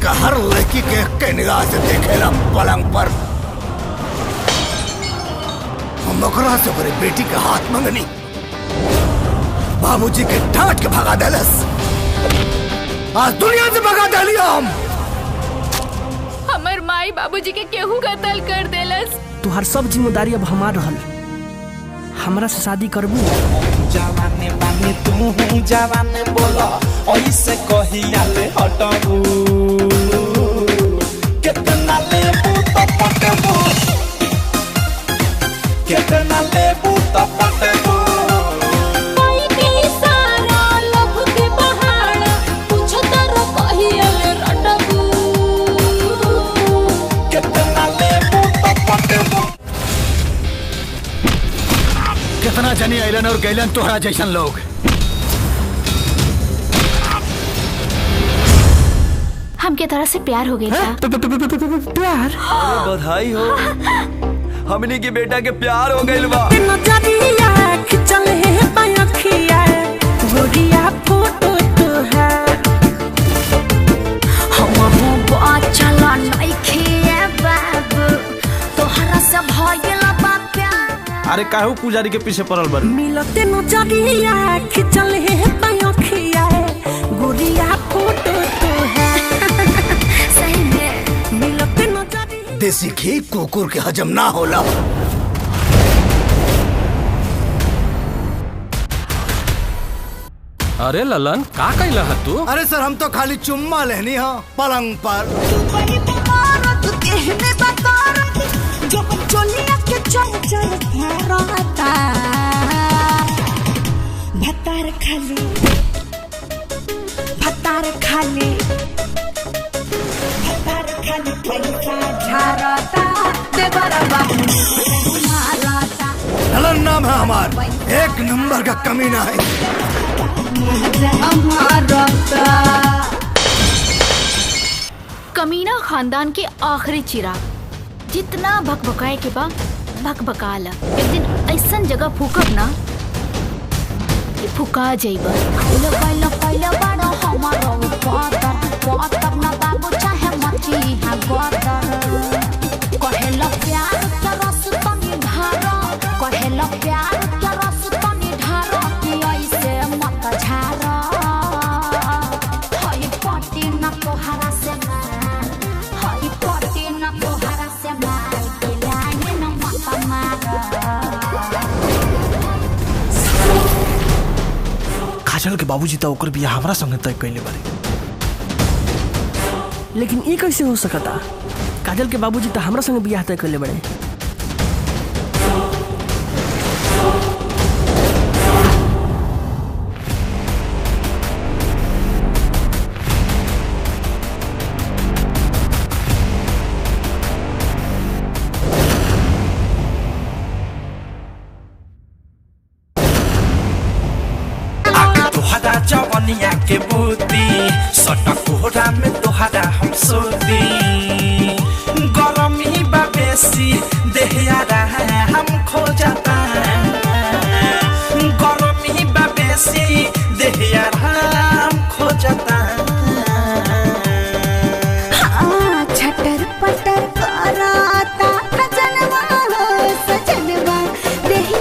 का हर लड़की के निगाह से देखेला पलंग पर। हम ओकरा से ओकरे बेटी के हाथ मंगनी, बाबूजी के डांट के भगा देलस। आज दुनिया से भगा देलिया हम। हमर माई बाबूजी के केहू कत्ल कर देलस। तुहार सब जिम्मेदारी अब हमार रहल। हमरा से शादी करबू? जवाने बानी तू जवाने बोला ऐसे कहिया ले हटबू। कितना लेबू तो पटबू, कितना लेबू तो पटबू। कोई के सारा लभ के पहाड़ कुछ तर कहिया ले रटबू। कितना लेबू तो पटबू। कितना जनी आइलन और गैलन तोहरा जैसन लोग। हमके तरह से प्यार हो गया था। प्यार? बधाई हो, हमनी के बेटा के प्यार हो गइल बा। अरे काहू पुजारी के पीछे पड़ल बन। मिलते नजरिया खिंचल है पयखिया गोरिया फोटो तो है। सही में मिलते नजरिया। देसी घी कुकुर के हजम ना होला। अरे ललन का कइला है तू? अरे सर हम तो खाली चुम्मा लेनी हाँ पलंग पर। भतार खाली भतार खाली भतार खाली पैसा झारता देवरबा मारता। ललन नाम है हमार, एक नंबर का कमीना है। कमीना खानदान के आखिरी चिराग। जितना भकभकाए के बा भकभकाला। एक दिन ऐसन जगह फूकब ना कि फुका जाइबा। पहले पहले बड़ा हमारा पातर ना बाबू चाहे मची है गोतर। कहेला प्यार के रस तनी ढारो, कहेला प्यार के रस तनी ढारो कि ऐसे मत झारो। हई पटी ना तोहरा से मार, हई पटी ना तोहरा से मार के लागे ना मत मार। काजल के बाबूजी तो ओकर बियाह हमरा संगे तय कइले बारे। लेकिन ये कैसे हो सकता? काजल के बाबूजी तो हमरा संगे बियाह तय कइले बड़े। तोहरा जवनिया के बूती सटकोरा में तोहरा हम सोती। गरमी बा बेसी देहिया हम खो जाता।